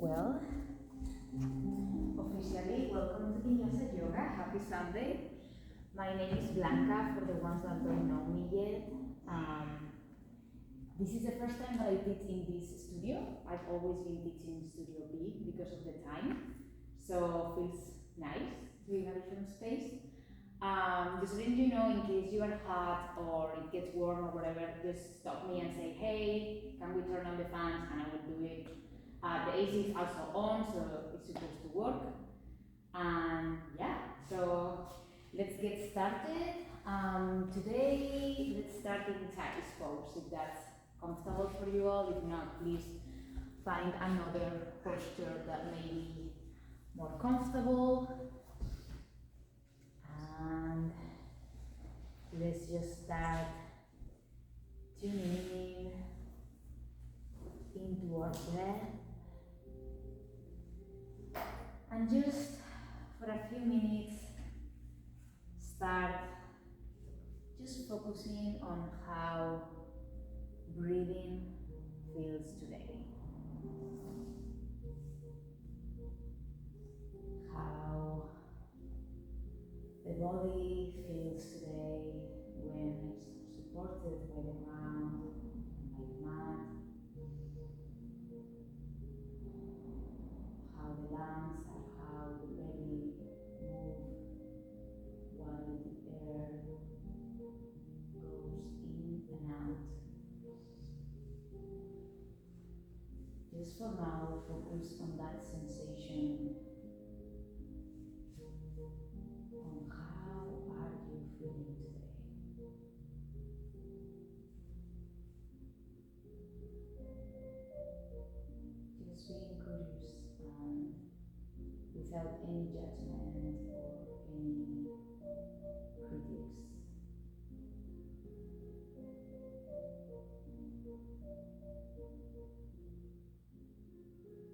Well, officially, welcome to Vinyasa Yoga. Happy Sunday. My name is Blanca for the ones that don't know me yet. This is the first time that I teach in this studio. I've always been teaching Studio B because of the time, so feels nice to be in a different space. Just letting you know, in case you are hot or it gets warm or whatever, just stop me and say, hey, can we turn on the fans? And I will do it. The AC is also on, so it's supposed to work. And yeah, so let's get started. Today, let's start in Thai pose, if that's comfortable for you all. If not, please find another posture that may be more comfortable. And let's just start tuning in into our breath. And just for a few minutes, start just focusing on how breathing feels today. How the body feels today when it's supported by the ground, by the mat. How the lungs and how the belly move while the air goes in and out. Just for now, focus on that sensation, on how are you feeling today. Just being curious and without any judgment or any critics.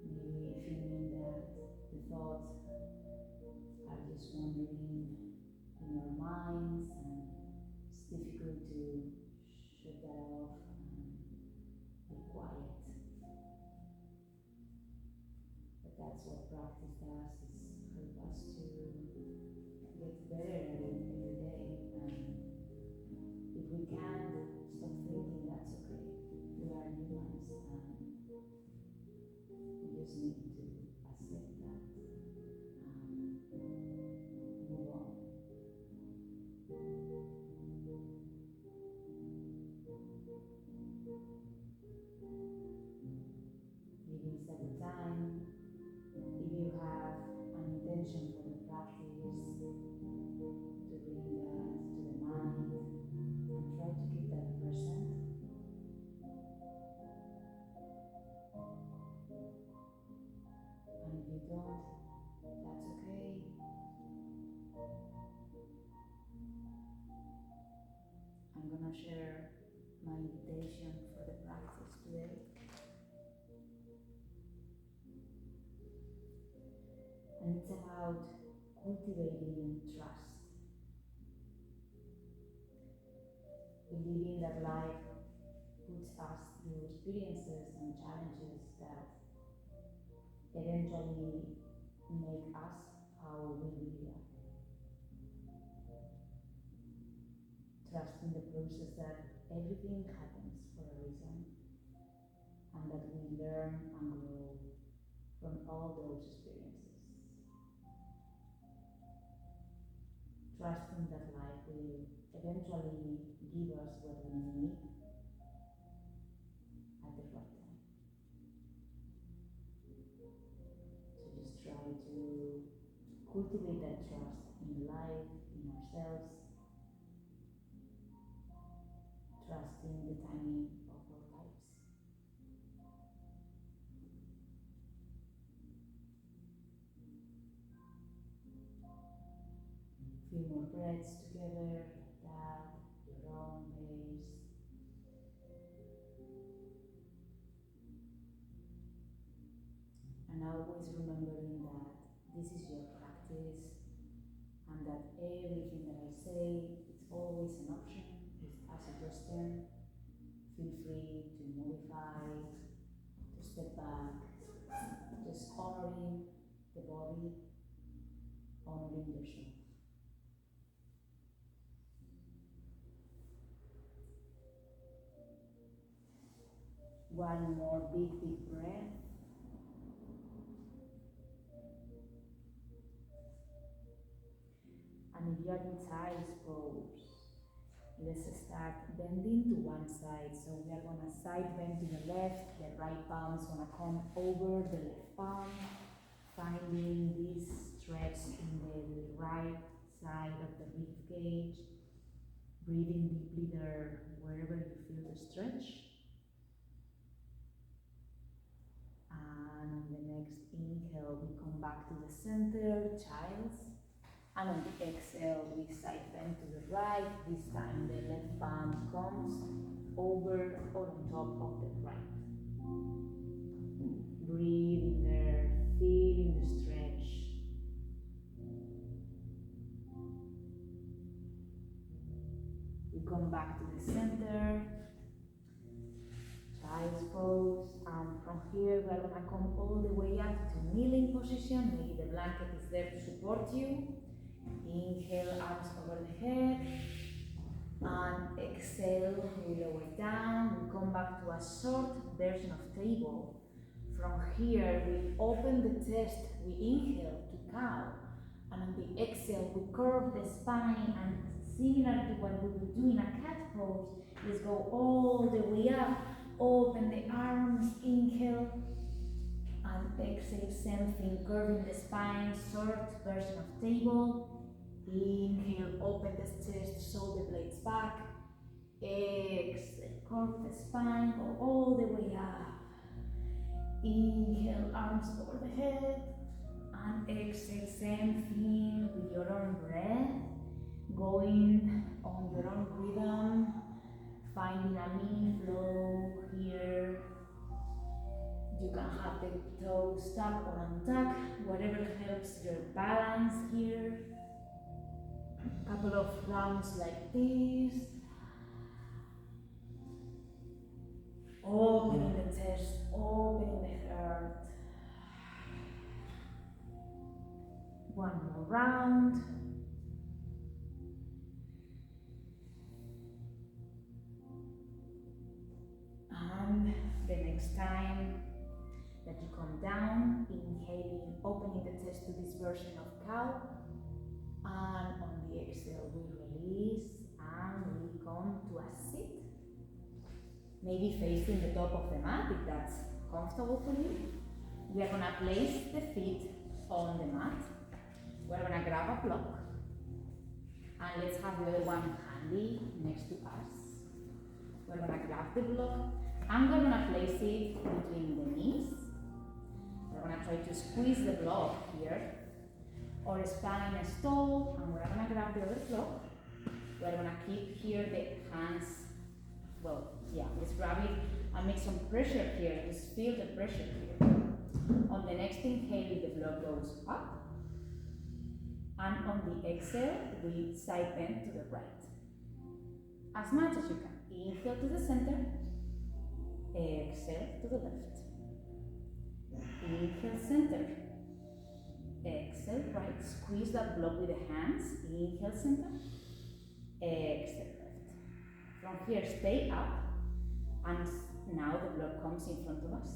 Maybe feeling that the thoughts are just wandering in our minds and it's difficult to shut that off and be quiet. But that's what practice does, is help us to get better at it every day. And if we can't stop thinking, that's okay. We are humans and we just need to accept that and move on. Maybe it's at the time, if you have an intention for the practice, to bring that to the mind and try to keep that present. And if you don't, that's okay. I'm gonna share my invitation for the practice today. And it's about cultivating trust. Believing that life puts us through experiences and challenges that eventually make us how we really are. Trusting the process that everything happens for a reason and that we learn and grow from all those experiences. Trusting that life will eventually give us what we need at the right time. So just try to cultivate that trust in life, in ourselves, trusting the timing of our lives. Few more breaths together, that your own pace. And always remembering that this is your practice and that everything that I say, it's always an option, it's a suggestion. Feel free to modify, to step back, just the body, honoring yourself. One more big, deep breath. And if you are in child's pose, let's start bending to one side. So we are gonna side bend to the left, the right palm is gonna come over the left palm, finding this stretch in the right side of the rib cage, breathing deeply there wherever you feel the stretch. And on the next inhale, we come back to the center, child's. And on the exhale, we side bend to the right. This time the left palm comes over or on top of the right. Breathe in there, feeling the stretch. We come back to the center, child's pose, and from here we are gonna come all the way up to kneeling position. Maybe the blanket is there to support you. Inhale, arms over the head, and exhale, we lower down, we come back to a short version of table. From here, we open the chest, we inhale to cow, and on the exhale, we curve the spine, and similar to what we would do in a cat pose, let's go all the way up, open the arms, inhale, and exhale, same thing, curving the spine, short version of table. Inhale, open the chest, shoulder blades back. Exhale, curve the spine, go all the way up. Inhale, arms over the head. And exhale, same thing with your own breath. Going on your own rhythm. Finding a mini flow here. You can have the toes tuck or untuck, whatever helps your balance here. A couple of rounds like this. Opening the chest, opening the heart. One more round. And the next time that you come down, inhaling, opening the chest to this version of cow. And on the exhale, we release and we come to a sit. Maybe facing the top of the mat if that's comfortable for you. We are gonna place the feet on the mat. We're gonna grab a block. And let's have the other one handy next to us. We're gonna grab the block and we're gonna place it between the knees. We're gonna try to squeeze the block here. Or spine is tall, and we're gonna grab the other block. We're gonna keep here the hands, well, yeah, let's grab it and make some pressure here. Just feel the pressure here. On the next inhale, the block goes up. And on the exhale, we side bend to the right. As much as you can. Inhale to the center. Exhale to the left. Inhale center. Exhale right. Squeeze that block with the hands. Inhale center. Exhale left. From here, stay up. And now the block comes in front of us.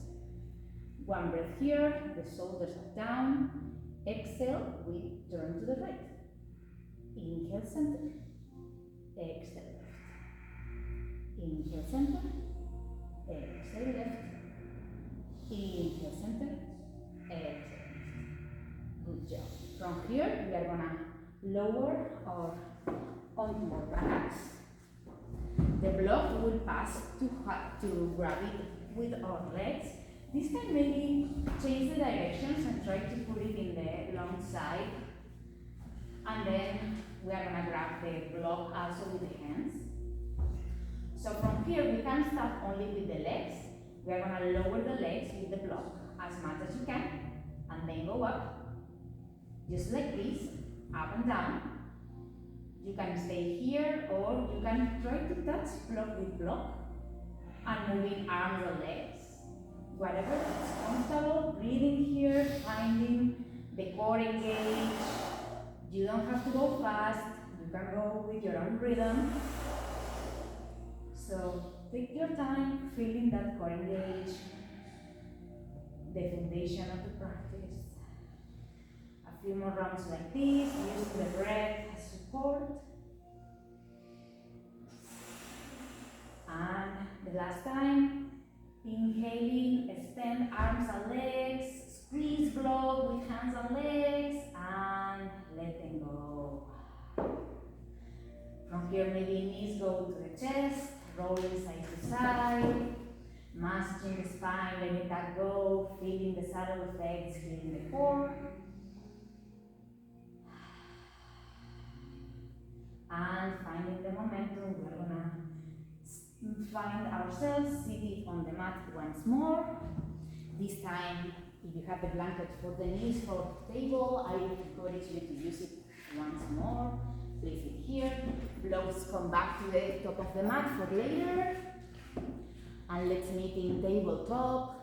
One breath here. The shoulders are down. Exhale, we turn to the right. Inhale center. Exhale left. Inhale center. Exhale left. Inhale center. Exhale left. Good job. From here, we are gonna lower or onto our backs. The block will pass to grab it with our legs. This time maybe change the directions and try to put it in the long side. And then we are gonna grab the block also with the hands. So from here we can start only with the legs. We are gonna lower the legs with the block as much as you can and then go up. Just like this, up and down. You can stay here or you can try to touch block with block and moving arms or legs. Whatever is comfortable, breathing here, finding the core engaged. You don't have to go fast, you can go with your own rhythm. So take your time feeling that core engaged, the foundation of the practice. A few more rounds like this, using the breath as support. And the last time, inhaling, extend arms and legs, squeeze block with hands and legs, and let them go. From here, maybe knees go to the chest, rolling side to side, massaging the spine, letting that go, feeling the subtle effects here in the core. And finding the momentum, we're gonna find ourselves seated on the mat once more. This time, if you have the blanket for the knees for the table, I encourage you to use it once more. Place it here. Blows come back to the top of the mat for later. And let's meet in tabletop.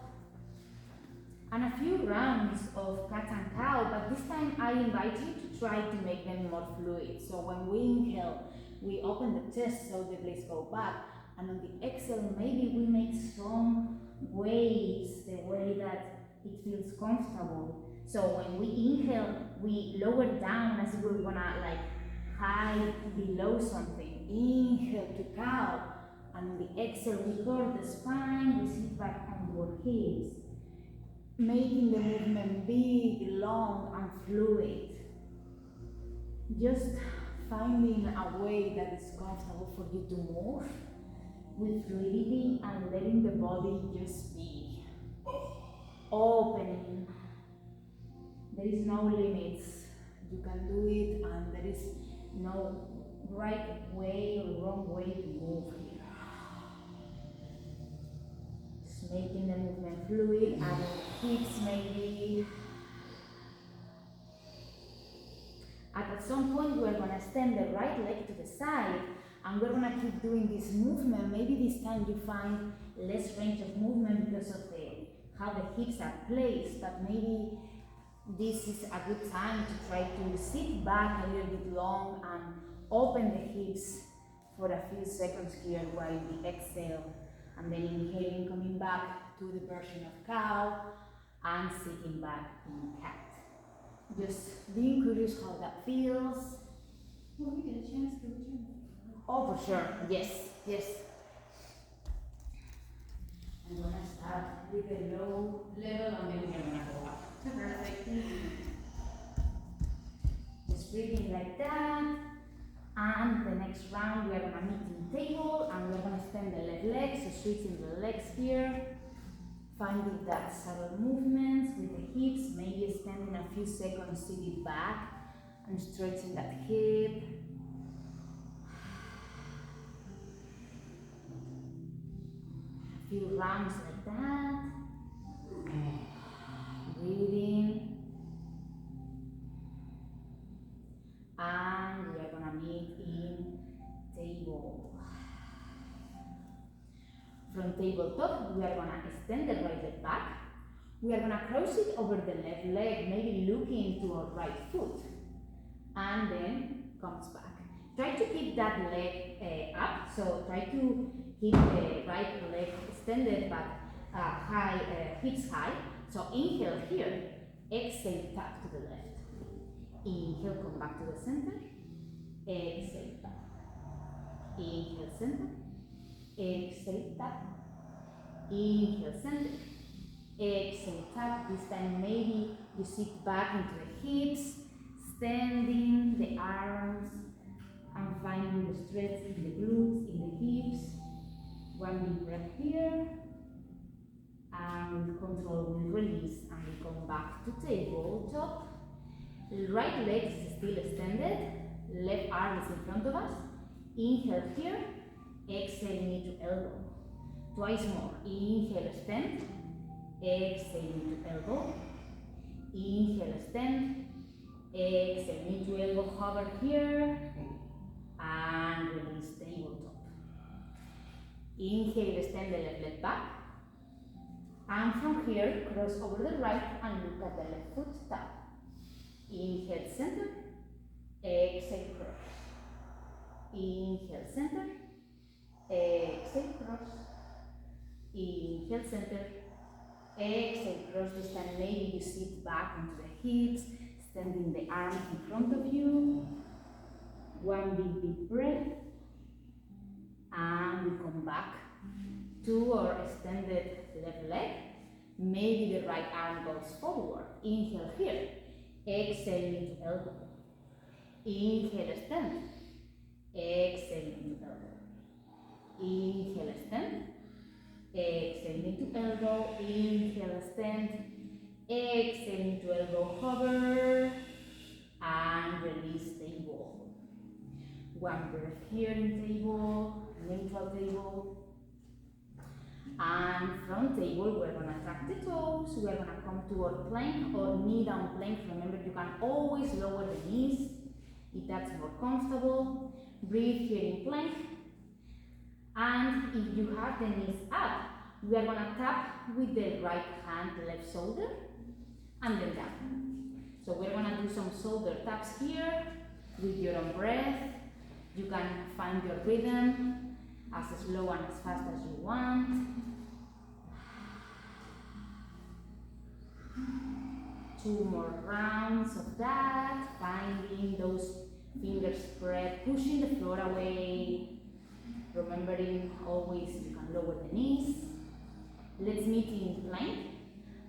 And a few rounds of cat and cow, but this time I invite you to try to make them more fluid. So when we inhale, we open the chest so the blades go back. And on the exhale, maybe we make strong waves the way that it feels comfortable. So when we inhale, we lower down as if we're gonna like hide below something. Inhale to cow. And on the exhale, we curve the spine, we sit back onto our hips. Making the movement big, long, and fluid. Just finding a way that is comfortable for you to move with fluidity and letting the body just be. Opening. There is no limits. You can do it, and there is no right way or wrong way to move here. Just making the movement fluid and hips maybe. And at some point we're going to extend the right leg to the side, and we're going to keep doing this movement. Maybe this time you find less range of movement because of how the hips are placed, but maybe this is a good time to try to sit back a little bit long and open the hips for a few seconds here while we exhale, and then inhaling, coming back to the version of cow and sitting back in cat. Just being curious how that feels. Will we get a chance to return? Oh, for sure. Yes, yes. I'm gonna start with a low level and then we're gonna go up. Perfect. Just breathing like that. And the next round we are gonna meet in table, and we're gonna extend the left leg, so switching the legs here. Finding that subtle movements with the hips, maybe spending a few seconds seated back and stretching that hip. A few rounds like that. Breathing. And we are gonna meet in table. From tabletop, we are going to extend the right leg back. We are going to cross it over the left leg, maybe looking to our right foot. And then comes back. Try to keep that leg up, so try to keep the right leg extended but high, hips high. So inhale here, exhale, tap to the left. Inhale, come back to the center. Exhale, tap. Inhale, center. Exhale, tap. Inhale, center. Exhale, tap. This time maybe you sit back into the hips, extending the arms and finding the stretch in the glutes, in the hips. One deep breath here. And with control we release and we come back to tabletop. Right leg is still extended. Left arm is in front of us. Inhale here. Exhale, knee to elbow. Twice more. Inhale, extend. Exhale, knee to elbow. Inhale, extend. Exhale, knee to elbow, hover here. And release, tabletop. Inhale, extend the left leg back. And from here, cross over the right and look at the left foot, tap. Inhale, center. Exhale, cross. Inhale, center. Exhale, cross. Inhale, center. Exhale, cross. This time maybe you sit back onto the hips, extending the arms in front of you. One big deep breath. And we come back to our extended left leg. Maybe the right arm goes forward. Inhale here. Exhale into elbow. Inhale, extend. Exhale into elbow. Inhale, extend. Exhale into elbow. Inhale, extend. Exhale into elbow, hover. And release table. One breath here in table. Neutral table. And from table, we're gonna track the toes. We're gonna come to our plank or knee down plank. Remember, you can always lower the knees if that's more comfortable. Breathe here in plank. And if you have the knees up, we are gonna tap with the right hand, left shoulder, and then down. So we're gonna do some shoulder taps here with your own breath. You can find your rhythm as slow and as fast as you want. 2 more rounds of that, finding those fingers spread, pushing the floor away. Remembering always you can lower the knees. Let's meet in plank.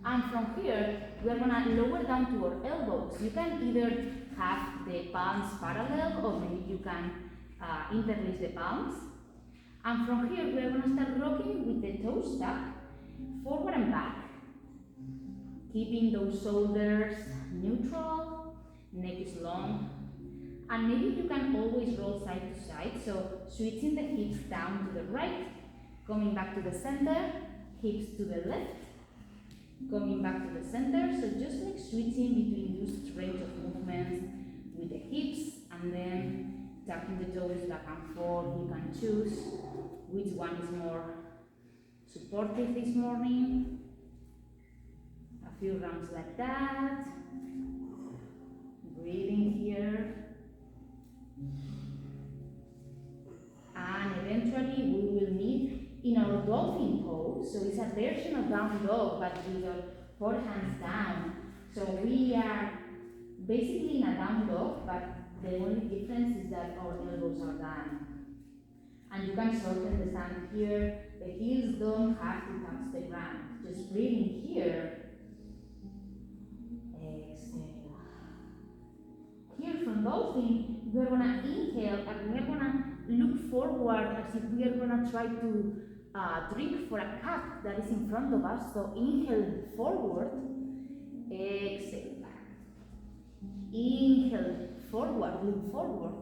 And from here, we are gonna lower down to our elbows. You can either have the palms parallel or maybe you can interlace the palms. And from here, we are gonna start rocking with the toes tucked, forward and back. Keeping those shoulders neutral, neck is long. And maybe you can always roll side to side, so switching the hips down to the right, coming back to the center, hips to the left, coming back to the center, so just like switching between those range of movements with the hips, and then tapping the toes back and forth. You can choose which one is more supportive this morning. A few rounds like that. Breathing here. And eventually we will meet in our dolphin pose. So it's a version of down dog, but with our forehands down. So we are basically in a down dog, but the only difference is that our elbows are down. And you can shorten the stand here. The heels don't have to touch the ground. Just breathing here. Exhale. Here from dolphin, we're gonna inhale and we're gonna look forward as if we are gonna try to drink for a cup that is in front of us. So inhale forward, exhale back. Inhale forward, look forward,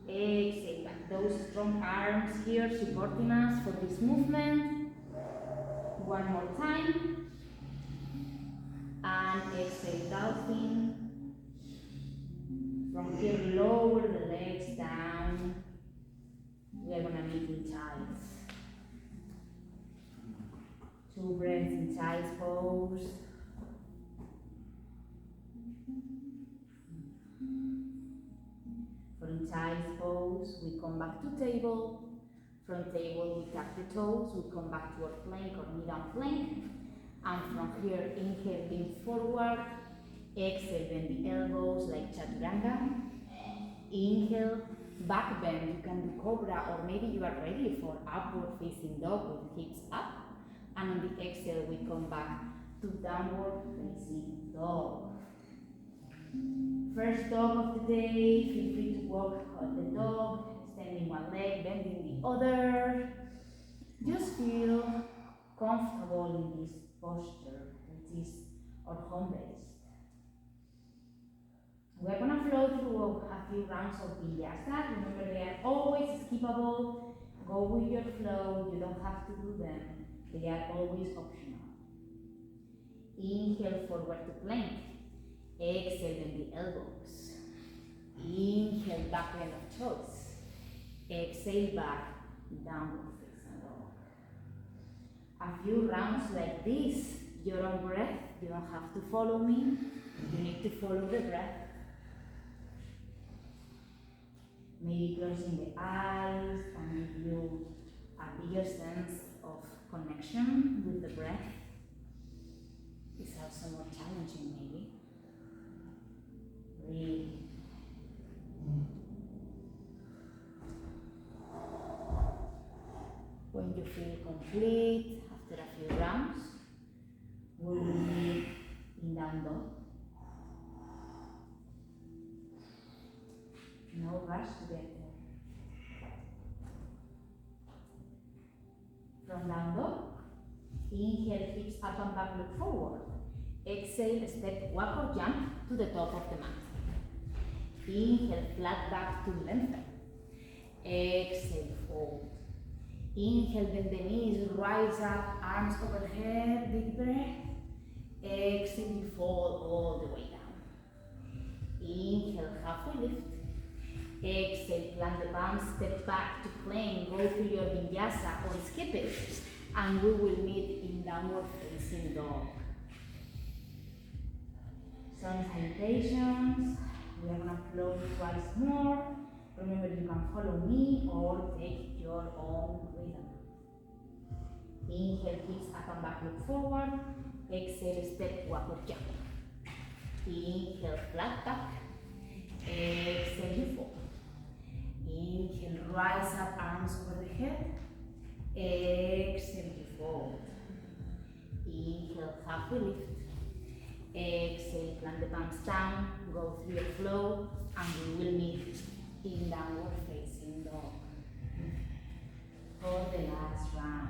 exhale back. Those strong arms here supporting us for this movement. One more time. And exhale, dolphin. From here, lower the legs down. We are gonna meet in child's. 2 breaths in child's pose. From child's pose, we come back to table. From table, we tap the toes. We come back to our plank or knee down plank. And from here, inhale, lean forward. Exhale, bend the elbows like chaturanga. Inhale, back bend. You can do cobra, or maybe you are ready for upward facing dog with hips up. And on the exhale, we come back to downward facing dog. First dog of the day. Feel free to walk on the dog, extending one leg, bending the other. Just feel comfortable in this posture, which is our home base. We're gonna flow through a few rounds of Vinyasa. Remember, they are always skippable. Go with your flow. You don't have to do them. They are always optional. Inhale forward to plank. Exhale bend the elbows. Inhale back bend of toes. Exhale back downward facing dog. A few rounds like this. Your own breath. You don't have to follow me. You need to follow the breath. maybe closing the eyes and give you a bigger sense of connection with the breath. It's also more challenging maybe. Breathe. When you feel complete after a few rounds, we will meet in down dog. No rush to get there. From down dog, inhale, hips up and back, look forward. Exhale, step, walk or jump to the top of the mat. Inhale, flat back to lengthen. Exhale, fold. Inhale, bend the knees, rise up, arms overhead, big breath. Exhale, you fall all the way down. Inhale, halfway lift. Exhale, plant the palms, step back to plank, go through your vinyasa or skip it. And we will meet in downward facing dog. Some salutations. We are gonna flow twice more. Remember, you can follow me or take your own rhythm. Inhale, hips up and back, look forward. Exhale, step, walk or jump. Inhale, flat back. Exhale, you fold. Inhale, rise up, arms over the head. Exhale, you fold. Inhale, halfway lift. Exhale, plant the palms down, go through your flow, and we will meet in downward facing dog for the last round.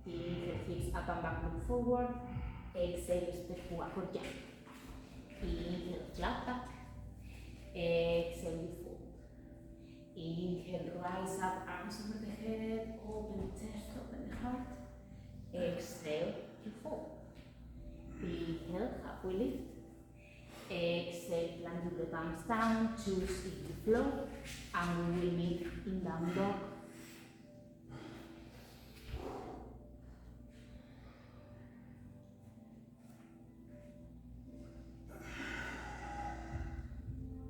Inhale, hips up and back, look forward. Exhale, step, walk or jump. Inhale, flat back. Exhale, you fold. Inhale, rise up, arms over the head, open the chest, open the heart. Exhale, you fold. Inhale, halfway lift. Exhale, plant the palms down, choose if you flow, and we will meet in down dog.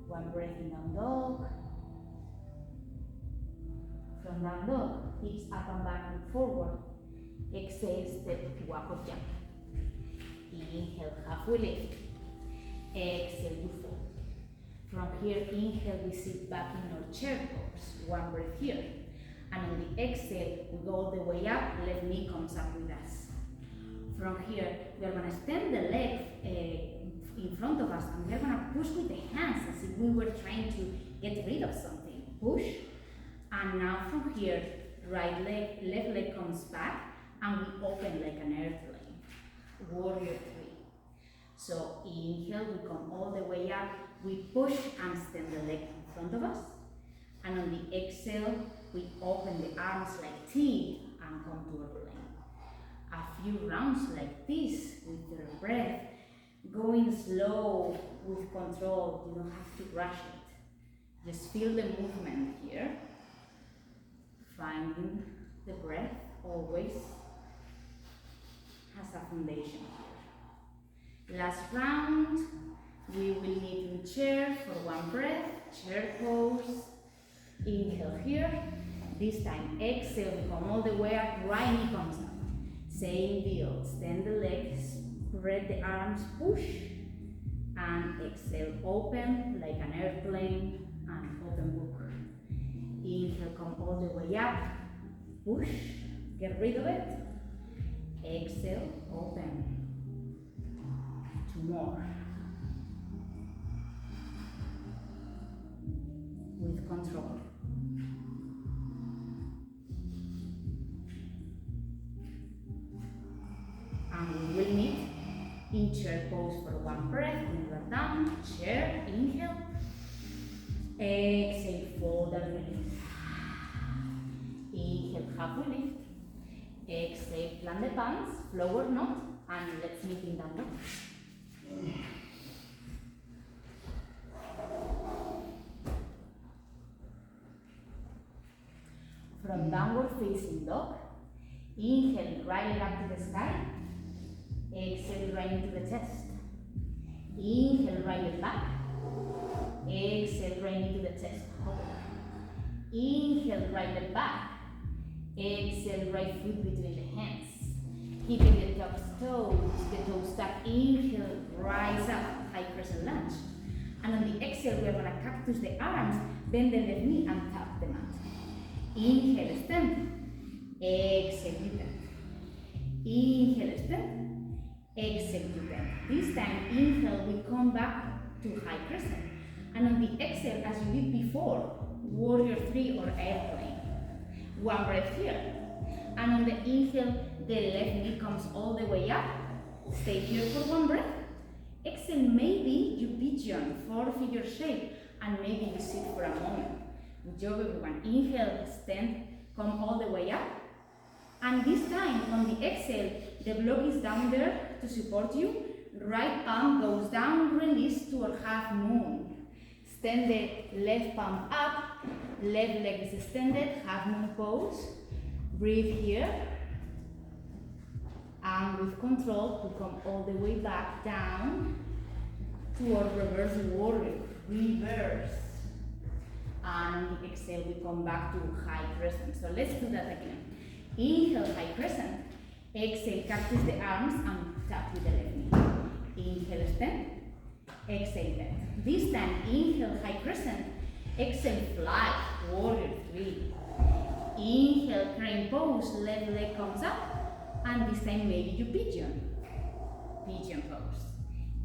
One breath in down dog. From down dog, hips up and back, look forward. Exhale, step, walk or jump. Inhale, halfway lift. Exhale, you fold. From here, inhale, we sit back in our chair pose. One breath here. And on the exhale, we go all the way up, left knee comes up with us. From here, we are gonna extend the leg in front of us, and we are gonna push with the hands as if we were trying to get rid of something. Push. And now from here, right leg, left leg comes back, and we open like an airplane. Warrior 3. So inhale, we come all the way up, we push and extend the leg in front of us. And on the exhale, we open the arms like T and come to a plane. A few rounds like this with your breath, going slow with control. You don't have to rush it. Just feel the movement here. Finding the breath always has a foundation here. Last round, we will meet in chair for one breath, chair pose. Inhale here. This time, exhale, we come all the way up, right knee comes up. Same deal, extend the legs, spread the arms, push, and exhale, open like an airplane, and open book. Inhale, come all the way up, push, get rid of it. Exhale, open. 2 more. With control. And we will meet in chair pose for one breath. When you are down, chair, inhale. Exhale, fold and release. Inhale, halfway lift. Exhale, plant the palms, flow or not, and let's meet in down dog. From downward facing dog, inhale, right leg up to the sky. Exhale right into the chest. Inhale, right leg back. Exhale right into the chest. Inhale, right leg back. Exhale, right foot between the hands. Keeping the toes tucked. Inhale, rise up, high crescent lunge. And on the exhale, we are going to cactus the arms, bend the left knee and tap the mat. Inhale, extend. Exhale, you bend. Inhale, extend. Exhale, you bend. This time, inhale, we come back to high crescent. And on the exhale, as you did before, warrior 3 or airplane. One breath here. And on the inhale, the left knee comes all the way up. Stay here for one breath. Exhale, maybe you pigeon, 4-figure shape, and maybe you sit for a moment. Good job, everyone. Inhale, extend, come all the way up. And this time, on the exhale, the block is down there to support you. Right palm goes down, release to a half moon. Extend the left palm up, left leg is extended, half moon pose. Breathe here. And with control, we come all the way back down to our reverse warrior. Reverse. And on the exhale, we come back to high crescent. So let's do that again. Inhale, high crescent. Exhale, cactus the arms and tap with the left knee. Inhale, extend. Exhale, bend. This time, inhale, high crescent. Exhale, fly, warrior 3. Inhale, crane pose, left leg comes up. And this time, maybe you pigeon. Pigeon pose.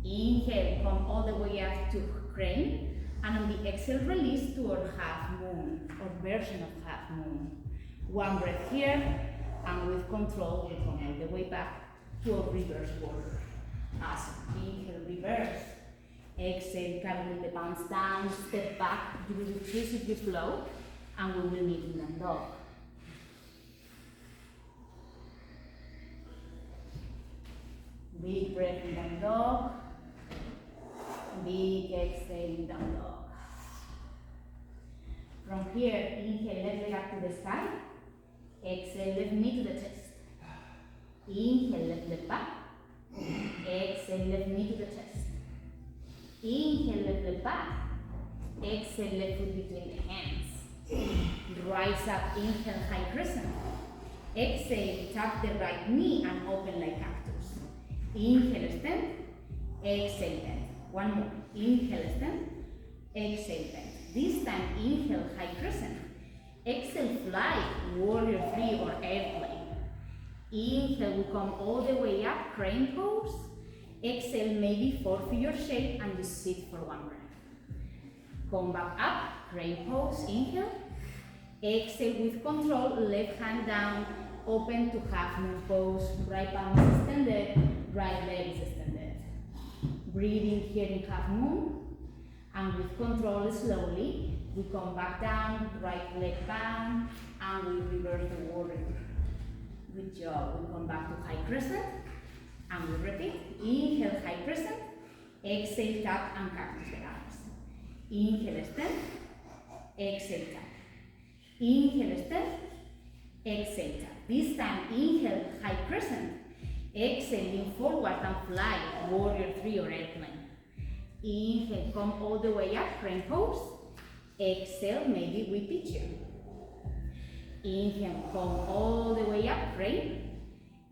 Inhale, come all the way up to crane. And on the exhale, release to our half moon, or version of half moon. One breath here, and with control, we come all the way back to a reverse warrior. Awesome. Inhale, reverse. Exhale, carrying the palms down, step back. You will choose if you flow, and we will meet in down dog. Big breath in down dog. Big exhale in down dog. From here, inhale, left leg up to the sky. Exhale, left knee to the chest. Inhale, left leg back. Exhale, left knee to the chest. Inhale, left leg back. Exhale, left foot between the hands. Rise up, inhale, high crescent. Exhale, tap the right knee and open like cactus. Inhale, extend. Exhale, bend. One more. Inhale, extend. Exhale, bend. This time, inhale, high crescent. Exhale, fly, warrior 3 or airplane. Inhale, we come all the way up, crane pose. Exhale, maybe 4-figure shape, and you sit for one breath. Come back up, crane pose, inhale. Exhale with control, left hand down, open to half moon pose. Right palm is extended, right leg is extended. Breathing here in half moon. And with control, slowly, we come back down, right leg down, and we reverse the warrior. Good job. We come back to high crescent, and we repeat. Inhale, high crescent. Exhale, tap, and cactus the arms. Inhale, extend. Exhale, tap. Inhale, extend. Exhale, tap. This time, inhale, high crescent. Exhale, lean forward and fly, warrior 3 or airplane. Inhale, come all the way up, crane pose. Exhale, maybe we pigeon. Inhale, come all the way up, crane.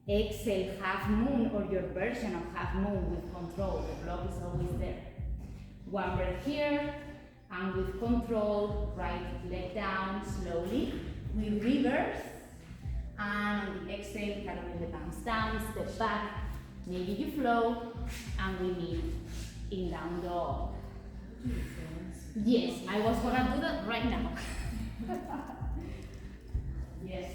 Exhale, half moon or your version of half moon with control. The block is always there. One breath here, and with control, right leg down, slowly. We reverse, and on the exhale, carrying the palms down, step back. Maybe you flow, and we meet in down dog. Yes, I was gonna do that right now. Yes.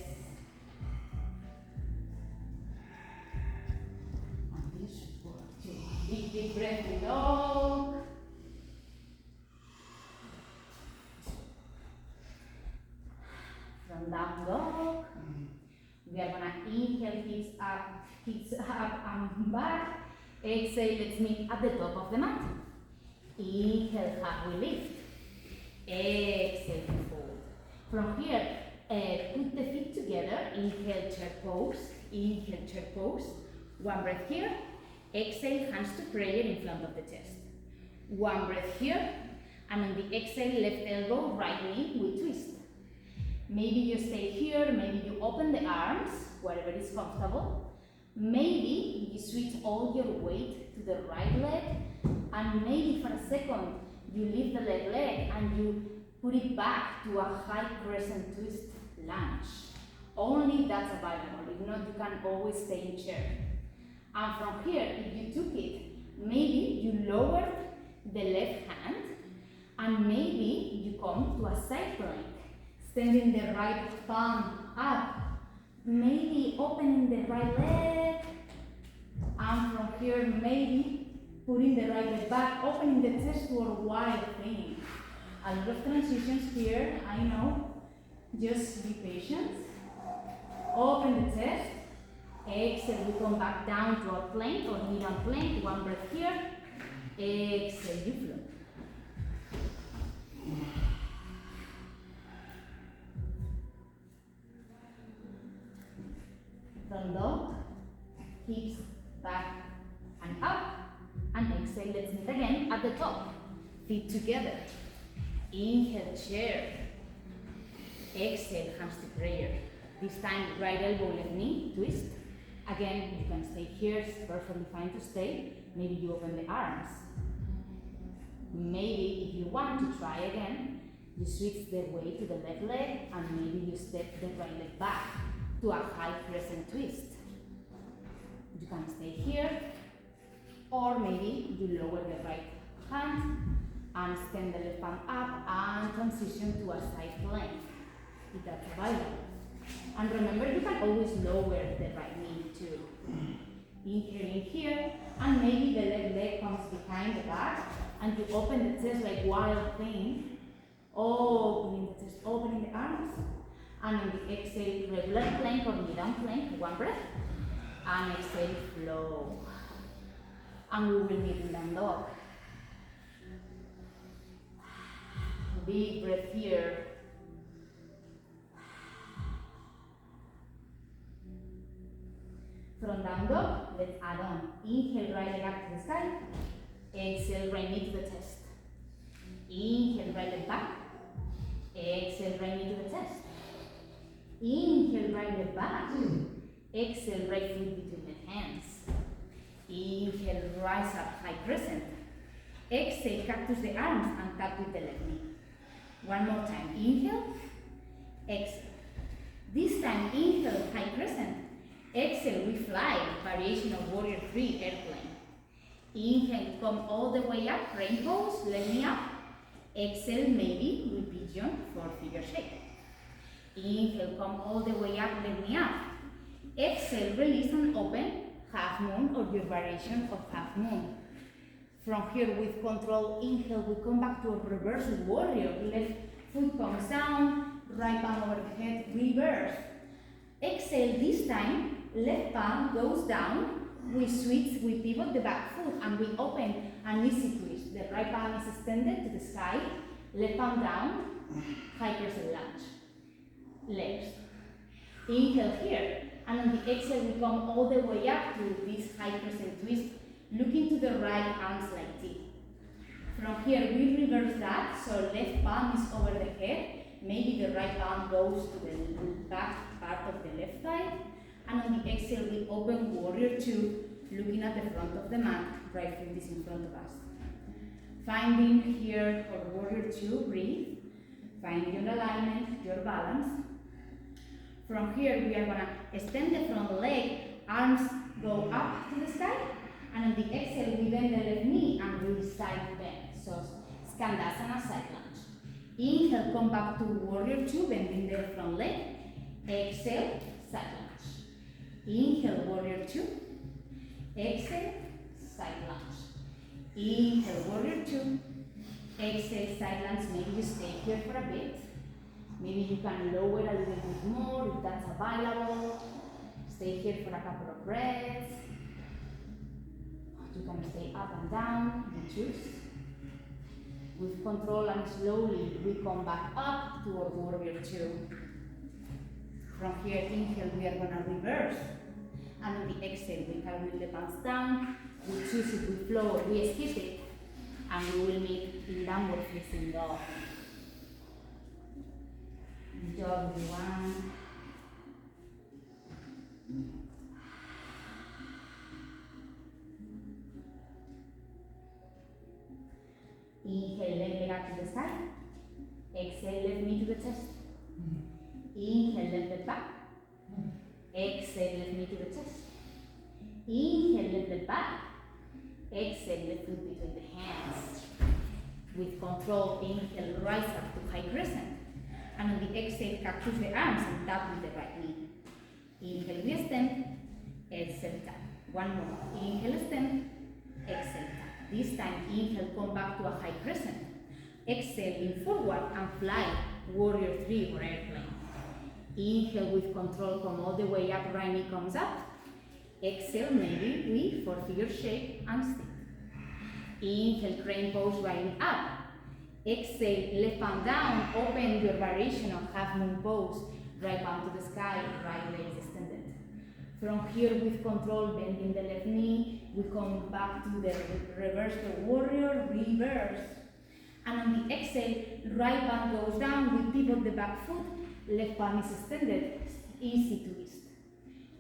And this should work too. Big, deep breath in dog. From down dog, we are gonna inhale, hips up and back. Exhale, let's meet at the top of the mat. Inhale, half we lift. Exhale, fold. From here, put the feet together. Inhale, chair pose. Inhale, chair pose. One breath here. Exhale, hands to prayer in front of the chest. One breath here. And on the exhale, left elbow, right knee, we twist. Maybe you stay here, maybe you open the arms, wherever is comfortable. Maybe you switch all your weight to the right leg, and maybe for a second, you lift the left leg and you put it back to a high crescent twist lunge. Only that's available. If not, you can always stay in chair. And from here, if you took it, maybe you lowered the left hand, and maybe you come to a side plank, extending the right palm up, maybe opening the right leg, and from here, maybe putting the right leg back, opening the chest to a wide thing. A lot of transitions here, I know. Just be patient. Open the chest. Exhale, we come back down to a plank or knee down plank. One breath here. Exhale, you flow. From dog, hips back and up. And exhale, let's meet again at the top. Feet together. Inhale, chair. Exhale, hands to prayer. This time, right elbow, left knee, twist. Again, you can stay here, it's perfectly fine to stay. Maybe you open the arms. Maybe if you want to try again, you switch the weight to the left leg and maybe you step the right leg back to a high crescent twist. You can stay here, or maybe you lower the right hand and extend the left palm up and transition to a side plank, if that's available. And remember, you can always lower the right knee too. Inhale in here, and maybe the left leg comes behind the back, and you open the chest like wild thing. Opening the chest, opening the arms. And on the exhale, regular plank or knee down plank, one breath. And exhale, flow. And we will meet in down dog. Big breath here. From down dog, let's add on. Inhale, right leg up to the sky. Exhale, right knee to the chest. Inhale, right leg back. Exhale, right knee to the chest. Inhale, right leg back. Exhale, right foot between the hands. Inhale, rise up, high crescent. Exhale, cactus the arms and tap with the left knee. One more time. Inhale, exhale. This time, inhale, high crescent. Exhale, we fly, variation of warrior 3, airplane. Inhale, come all the way up, rain pose, left knee up. Exhale, maybe we pigeon for figure shape. Inhale, come all the way up, left knee up. Exhale, release and open, half moon or your variation of half moon. From here, with control, inhale, we come back to a reverse warrior. Left foot comes down, right palm over the head, reverse. Exhale, this time, left palm goes down, we switch, we pivot the back foot and we open an easy twist. The right palm is extended to the sky, left palm down, high crescent lunge. Legs. Inhale here, and on the exhale we come all the way up to this high crescent twist, looking to the right, arms like T. From here we reverse that, so left palm is over the head, maybe the right palm goes to the back part of the left thigh, and on the exhale we open warrior 2, looking at the front of the mat, right foot is in front of us. Finding here for warrior 2, breathe, find your alignment, your balance. From here we are going to extend the front leg, arms go up to the sky, and on the exhale we bend the left knee and we side bend, so Skandasana, side lunge. Inhale, come back to warrior 2, bending the front leg. Exhale, side lunge. Inhale, warrior 2. Exhale, side lunge. Inhale, warrior 2. Exhale, side lunge. Maybe you stay here for a bit. Maybe you can lower a little bit more if that's available. Stay here for a couple of breaths. You can stay up and down, you choose. With control and slowly we come back up to our warrior 2. From here, inhale, we are going to reverse. And on the exhale, we can wheel the palms down. We choose if we flow or we skip it. And we will meet in downward facing dog. Good job, everyone. Inhale, left leg up to the side. Exhale, left knee to the chest. Inhale, left leg back. Exhale, left knee to the chest. Inhale, left leg back. Exhale, left foot between the hands. With control, inhale, rise up to high crescent. And on the exhale, cactus the arms and tap with the right knee. Inhale, we extend. Exhale, tap. One more. Inhale, extend. Exhale, tap. This time, inhale, come back to a high crescent. Exhale, lean forward and fly. Warrior 3 or airplane. Inhale with control, come all the way up, right knee comes up. Exhale, maybe we for figure shape and stick. Inhale, crane pose, right knee up. Exhale, left palm down, open your variation of half moon pose. Right palm to the sky, right leg is extended. From here with control, bending the left knee, we come back to the reverse, the warrior, reverse. And on the exhale, right palm goes down, we pivot the back foot, left palm is extended, easy twist.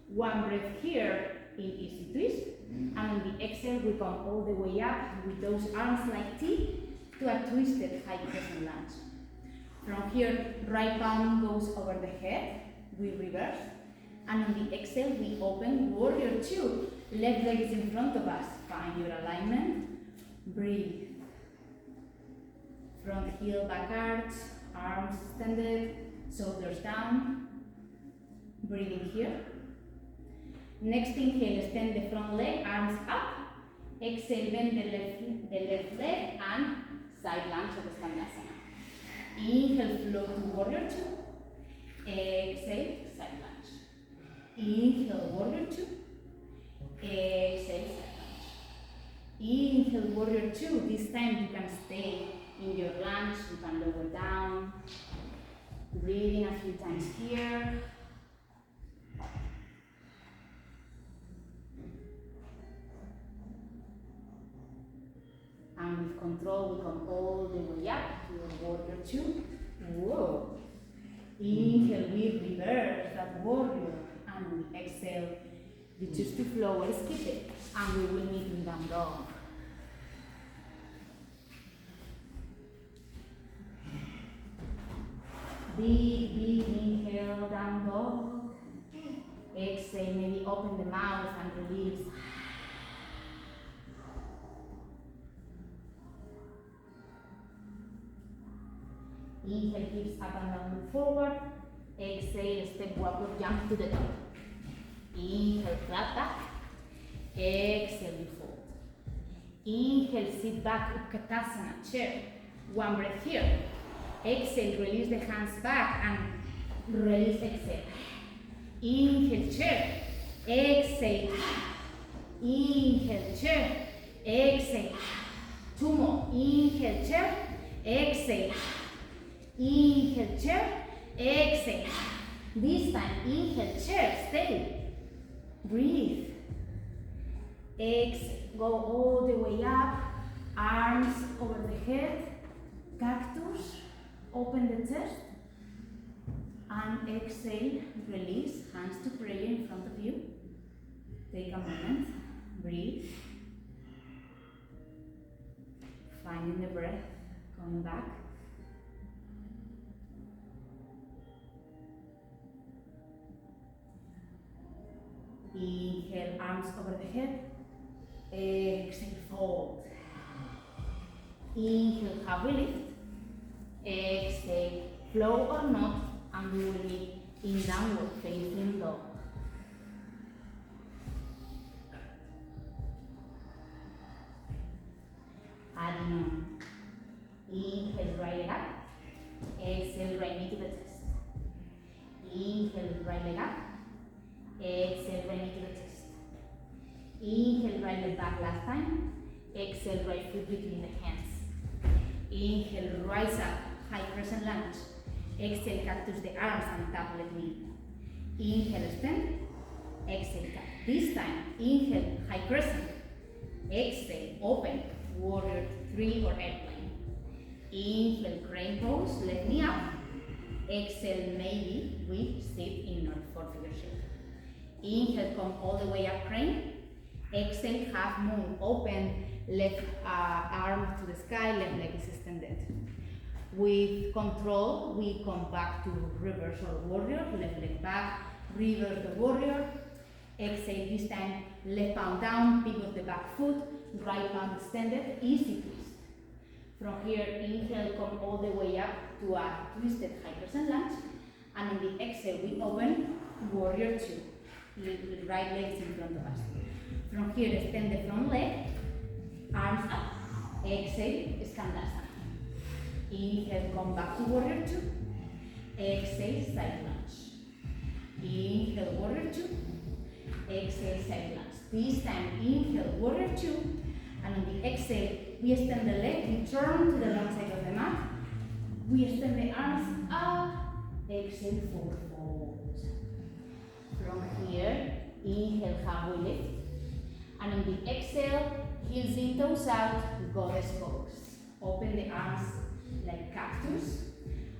One breath here in easy twist. And on the exhale, we come all the way up with those arms like T to a twisted high crescent lunge. From here, right palm goes over the head, we reverse. And on the exhale, we open warrior 2. Left leg is in front of us. Find your alignment. Breathe. Front heel back arch, arms extended, shoulders down. Breathing here. Next inhale, extend the front leg, arms up. Exhale, bend the left leg and side lunge of Vinyasa. Inhale, flow to warrior 2. Exhale, side lunge. Inhale, warrior 2. Exhale, side lunge. Inhale, warrior 2. This time you can stay in your lunge, you can lower down. Breathing a few times here. And with control, we come all the way up to your warrior 2. Whoa. Inhale, we reverse that warrior. And we exhale, you choose to flow or skip it. And we will meet in down dog. Big inhale, down dog. Exhale, maybe open the mouth and release. Inhale, hips up and down, move forward. Exhale, step backward, jump to the top. Inhale, flat back. Exhale, you fold. Inhale, sit back, Utkatasana, chair. One breath here. Exhale, release the hands back and release, exhale. Inhale, chair. Exhale. Inhale, chair. Exhale. Two more. Inhale, chair. Exhale. Inhale, chair. Exhale. This time, inhale, chair. Stay. Breathe. Exhale. Go all the way up. Arms over the head. Cactus. Open the chest. And exhale. Release. Hands to prayer in front of you. Take a moment. Breathe. Finding the breath. Coming back. Inhale, arms over the head. Exhale, fold. Inhale, halfway lift. Exhale, flow or not, and we will be in downward facing dog. Adding on. Inhale, right leg up. Exhale, right knee to the chest. Inhale, right leg up. Exhale, right knee to the chest. Inhale, right leg back last time. Exhale, right foot between the hands. Inhale, rise up, high crescent lunge. Exhale, cactus the arms and tap left knee. Inhale, extend. exhale, cat. This time, inhale, high crescent. Exhale, open, warrior 3 or airplane. Inhale, crane pose, left knee up. Exhale, maybe we sit in North Four Figure Shape. Inhale, come all the way up, crane. Exhale, half moon, open, left arm to the sky, left leg is extended. With control, we come back to reverse or warrior, left leg back, reverse the warrior. Exhale, this time, left palm down, pivot the back foot, right palm extended, easy twist. From here, inhale, come all the way up to a twisted high crescent lunge. And on the exhale, we open warrior 2. With right legs in front of us. From here, extend the front leg, arms up. Exhale, skandasana. Inhale, come back to warrior 2. Exhale, side lunge. Inhale, warrior 2. Exhale, side lunge. This time, inhale, warrior 2. And on the exhale, we extend the leg, we turn to the wrong side of the mat. We extend the arms up. Exhale, forward fold. From here, inhale, halfway lift. And on the exhale, heels in, toes out, goddess pose. Open the arms like cactus.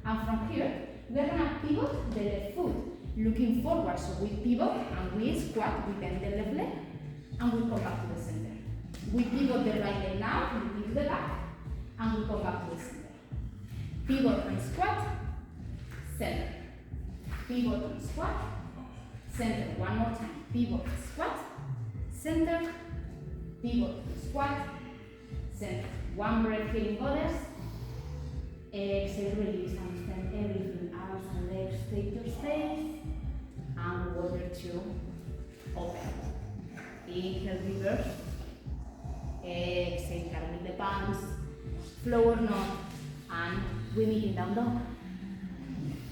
And from here, we are gonna pivot the left foot, looking forward. So we pivot and we squat, we bend the left leg, and we come back to the center. We pivot the right leg now, we pivot the back, and we come back to the center. Pivot and squat, center. Pivot and squat, center. One more time. Pivot, squat, center. Pivot, squat, center. One breath here in goddess. Exhale, release and extend everything. Arms and legs, take your space. And warrior 2, open. Inhale, reverse. Exhale, carry with the palms. Flow or not. And we meet in down dog.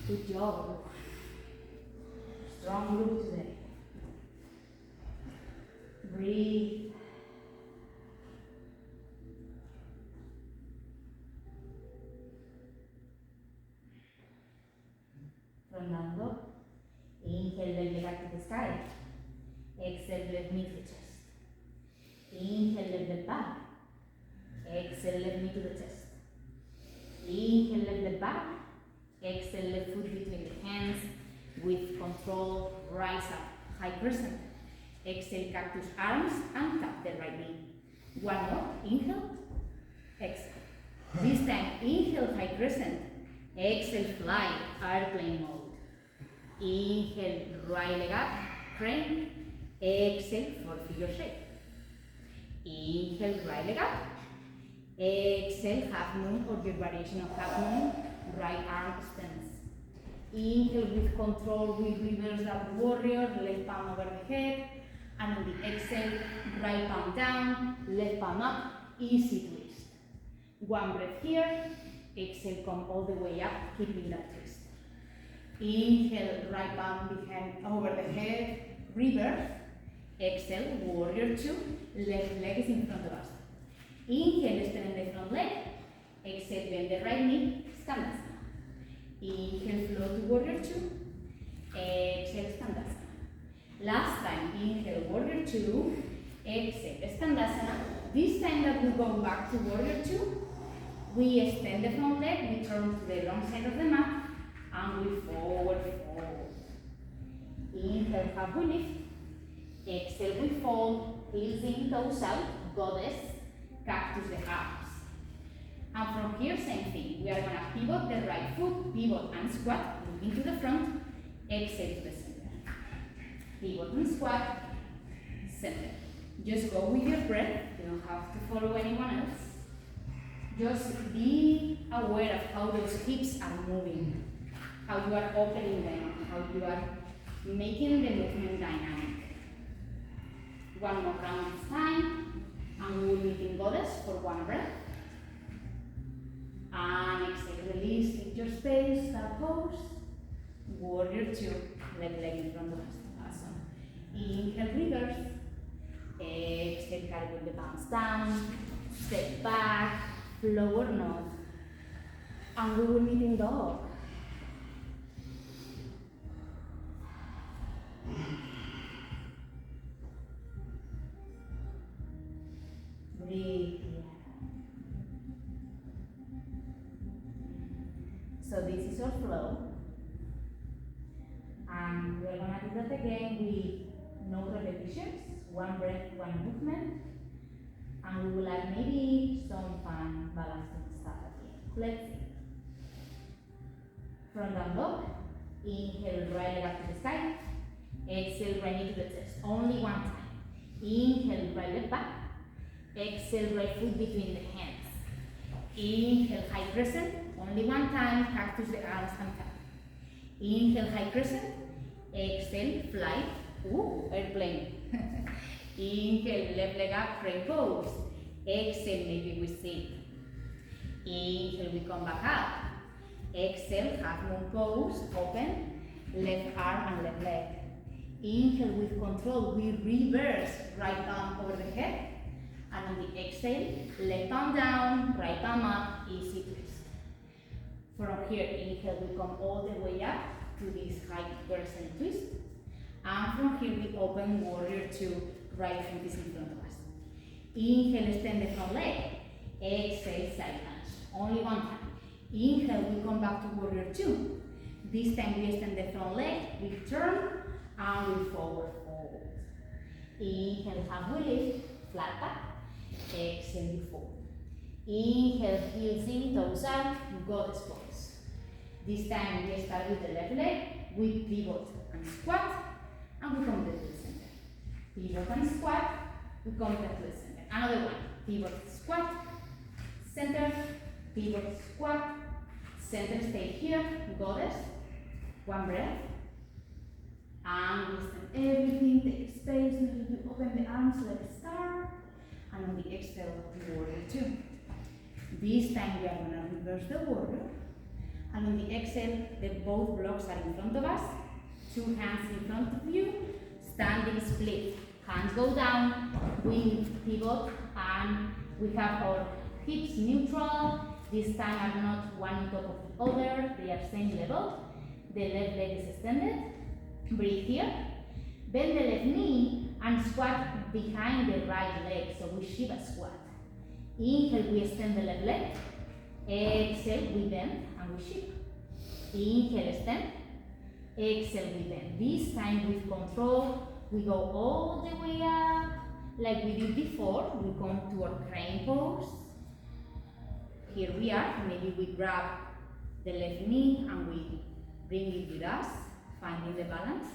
Good job. Strong glute today. Breathe. From down dog. Inhale, left leg back to the sky. Exhale, left knee to the chest. Inhale, left leg back. Exhale, left knee to the chest. Inhale, left leg back. Exhale, left foot between the hands. With control, rise up, high crescent. Exhale, cactus arms and tap the right knee. One more, inhale, exhale. This time, inhale, high crescent. Exhale, fly, airplane mode. Inhale, right leg up, crane. Exhale, four figure shape. Inhale, right leg up. Exhale, half moon or your variation of half moon. Right arm extends. Inhale with control, we reverse that warrior, left palm over the head. And on the exhale, right palm down, left palm up, easy twist. One breath here. Exhale, come all the way up, keeping that twist. Inhale, right palm behind over the head, reverse. Exhale, warrior 2, left leg is in front of us. Inhale, extend the front leg. Exhale, bend the right knee, skandasana. Inhale, flow to warrior 2. Exhale, skandasana. Last time, inhale, warrior 2. Exhale, skandasana. This time that we go back to warrior 2, we extend the front leg, we turn to the wrong side of the mat, and we forward fold. Inhale, halfway lift. Exhale, we fold, heels in, toes out, goddess, cactus the arms. And from here, same thing. We are going to pivot the right foot, pivot and squat, looking to the front, exhale to the center. Pivot and squat, center. Just go with your breath. You don't have to follow anyone else. Just be aware of how those hips are moving, how you are opening them, how you are making the movement dynamic. One more round this time, and we will meet in goddess for one breath. And exhale, release, take your space, that pose. Warrior 2, left leg in front of us. Awesome. Inhale, reverse. Exhale, carry with the palms down. Step back, flow or not. And we will meet in dog. So this is our flow. And we're gonna do that again with no repetitions, one breath, one movement. And we will add maybe some fun balancing stuff at the end. Let's see. From down dog, inhale right leg up to the sky. Exhale right knee to the chest. Only one time. Inhale right leg back. Exhale right foot between the hands. Inhale high crescent. Only one time. Cactus the arms and tap. Inhale high crescent. Exhale fly. Ooh, airplane. Inhale left leg up, crane pose. Exhale maybe we sit. Inhale we come back up. Exhale half moon pose. Open. Left arm and left leg. Inhale with control, we reverse right arm over the head. And on the exhale, left arm down, right arm up, easy twist. From here, inhale, we come all the way up to this high crescent twist. And from here, we open warrior two, right foot is in front of us. Inhale, extend the front leg. Exhale, side lunge. Only one time. Inhale, we come back to warrior two. This time we extend the front leg, we turn, and we forward fold. Inhale, halfway lift, flat back. Exhale, we fold. Inhale, heels in, toes out, goddess pose. This time we start with the left leg, we pivot and squat, and we come to the center. Pivot and squat, we come to the center. Another one, pivot, squat, center, pivot, squat, center, stay here, goddess. One breath. And we stand everything, take space, maybe you open the arms like a star. And on the exhale, warrior two. This time we are going to reverse the warrior. And on the exhale, the both blocks are in front of us. Two hands in front of you. Standing split. Hands go down. We pivot and we have our hips neutral. This time are not one on top of the other. They are same level. The left leg is extended. Breathe here. Bend the left knee and squat behind the right leg. So we Shiva squat. Inhale, we extend the left leg. Exhale, we bend and we Shiva. Inhale, extend. Exhale, we bend. This time with control, we go all the way up. Like we did before, we come to our crane pose. Here we are. Maybe we grab the left knee and we bring it with us, finding the balance.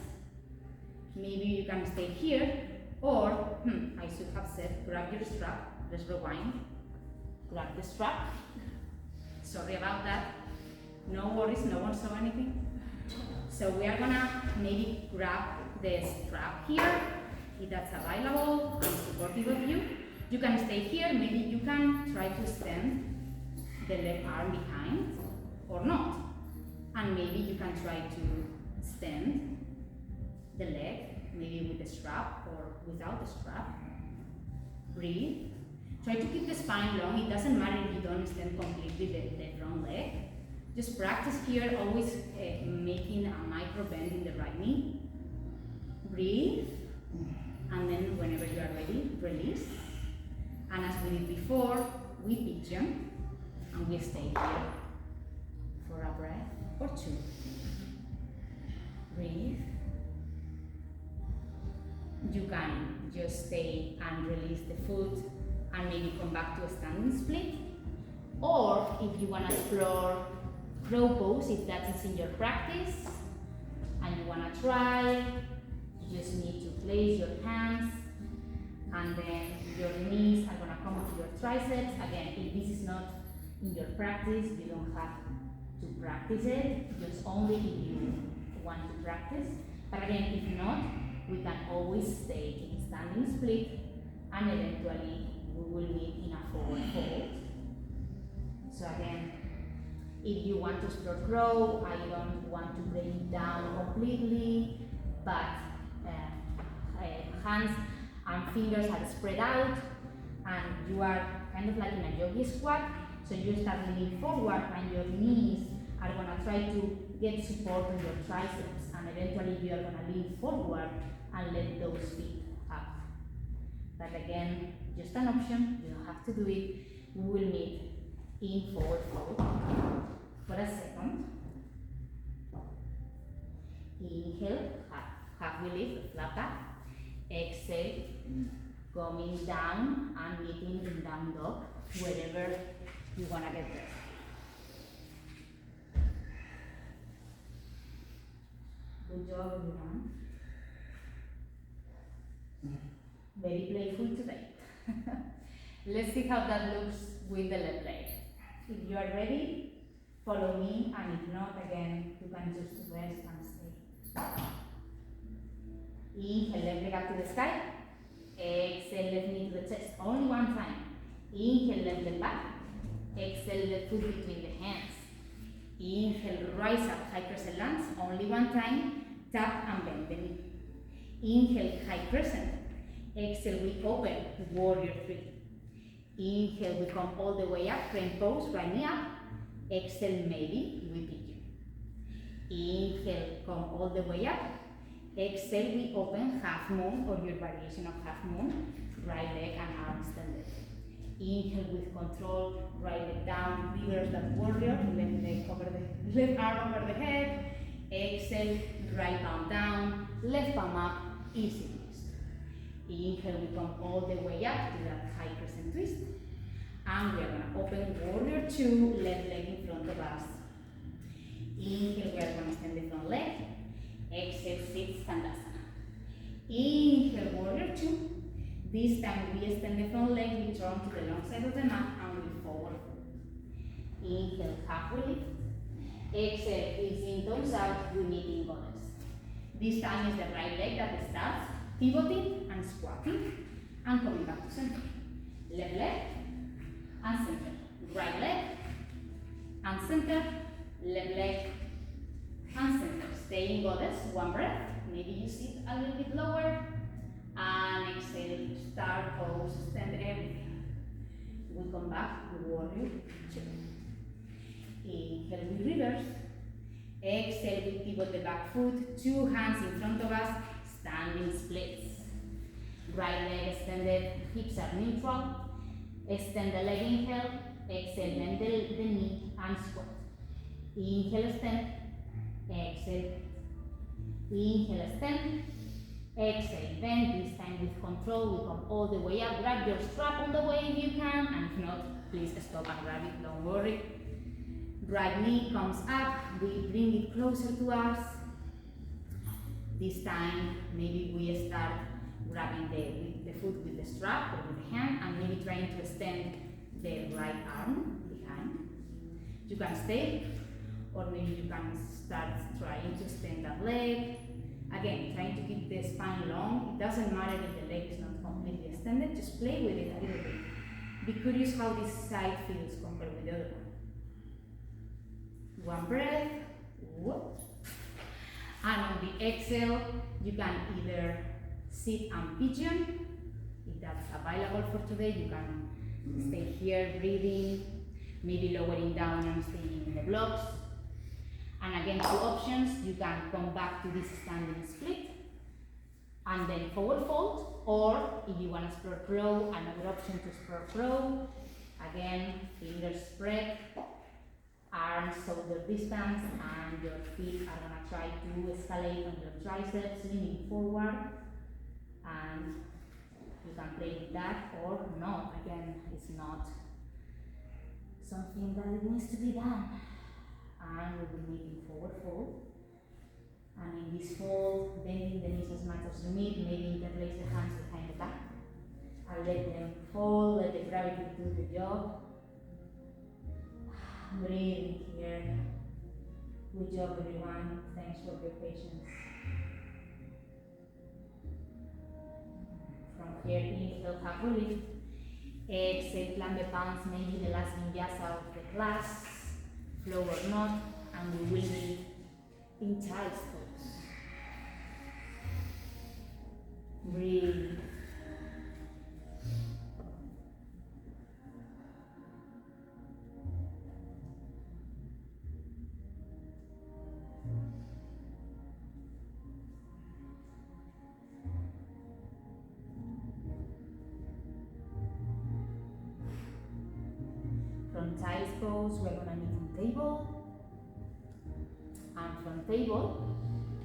Maybe you can stay here, or, I should have said, grab your strap. Let's rewind. Grab the strap. Sorry about that. No worries, no one saw anything. So we are gonna maybe grab the strap here, if that's available and supportive of you. You can stay here, maybe you can try to extend the left arm behind, or not. And maybe you can try to extend the leg, maybe with the strap or without the strap. Breathe. Try to keep the spine long. It doesn't matter if you don't extend completely the front leg. Just practice here, always making a micro bend in the right knee. Breathe. And then whenever you are ready, release. And as we did before, we pigeon and we stay here for a breath or two. Breathe. You can just stay and release the foot and maybe come back to a standing split. Or if you want to explore crow pose, if that is in your practice and you want to try, you just need to place your hands and then your knees are going to come to your triceps. Again, if this is not in your practice, you don't have to practice it, just only if you want to practice. But again, if not, we can always stay in standing split and eventually we will meet in a forward fold. So again, if you want to explore crow, I don't want to bring it down completely, but hands and fingers are spread out and you are kind of like in a yogi squat. So you start leaning forward and your knees are going to try to get support on your triceps, and eventually you are going to lean forward and let those feet up. But again, just an option, you don't have to do it. We will meet in forward fold. for a second. Inhale, half we lift, flat back. Exhale, coming down and meeting in down dog, wherever you want to get there. Good job, everyone. Very playful today. Let's see how that looks with the left leg. If you are ready, follow me, and if not, again, you can just rest and stay. Inhale, left leg up to the sky. Exhale, left knee to the chest. Only one time. Inhale, left leg back. Exhale, left foot between the hands. Inhale, rise up, high crescent lunge. Only one time. Tap and bend the knee. Inhale, high crescent. Exhale, we open, warrior three. Inhale, we come all the way up, crane pose, right knee up. Exhale, maybe we pigeon. Inhale, come all the way up. Exhale, we open half moon or your variation of half moon, right leg and arm extended. Inhale with control, right leg down, reverse that warrior, left leg over the left arm over the head. Exhale, right palm down, left palm up, easy twist. Inhale, we come all the way up to that high crescent twist. And we are going to open warrior two, left leg in front of us. Inhale, we are going to extend the front leg. Exhale, sit Skandasana. Inhale, warrior two. This time we extend the front leg, we turn to the long side of the mat and we forward fold. Inhale, halfway lift. Exhale, is in toes out, we meet in goddess. This time is the right leg that starts pivoting and squatting and coming back to center. Left leg and center. Right leg and center. Left leg and center. Stay in goddess, one breath. Maybe you sit a little bit lower. And exhale, start pose, extend everything. We come back, warrior two. Inhale, we reverse. Exhale, we pivot the back foot, two hands in front of us, standing splits. Right leg extended, hips are neutral. Extend the leg, inhale. Exhale, bend the knee and squat. Inhale, extend. Exhale. Inhale, extend. Exhale, bend, this time with control, we come all the way up, grab your strap on the way if you can, and if not, please stop and grab it, don't worry. Right knee comes up, we bring it closer to us. This time, maybe we start grabbing the foot with the strap or with the hand, and maybe trying to extend the right arm behind. You can stay, or maybe you can start trying to extend that leg. Again, trying to keep the spine long. It doesn't matter if the leg is not completely extended, just play with it a little bit. Be curious how this side feels compared with the other one. One breath. Whoop. And on the exhale, you can either sit and pigeon. If that's available for today, you can stay here breathing, maybe lowering down and staying in the blocks. And again, two options, you can come back to this standing split and then forward fold, or if you want to explore crow, another option to explore crow. Again, fingers spread, arms shoulder distance, and your feet are going to try to escalate on your triceps, leaning forward, and you can play with that or not. Again, it's not something that it needs to be done. And we will meet in forward fold. And in this fold, bending the knees as much as you need, maybe interlace the hands behind the back. And let them fall, let the gravity do the job. Breathing here. Good job, everyone. Thanks for your patience. From here, inhale, halfway lift. Exhale, plant the palms, maybe the last vinyasa of the class. Flow or not, and we will meet in child's pose. Breathe. From child's pose, we're going to meet on table. from table,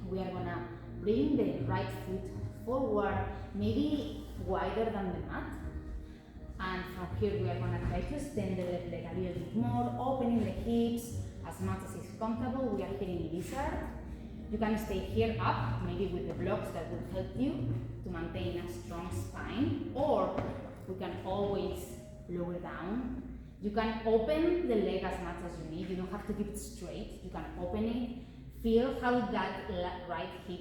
we are gonna bring the right foot forward, maybe wider than the mat. And from here we are gonna try to extend the left leg a little bit more, opening the hips as much as is comfortable. We are here in lizard. You can stay here up, maybe with the blocks that will help you to maintain a strong spine, or we can always lower down. You can open the leg as much as you need. You don't have to keep it straight. You can open it. Feel how that right hip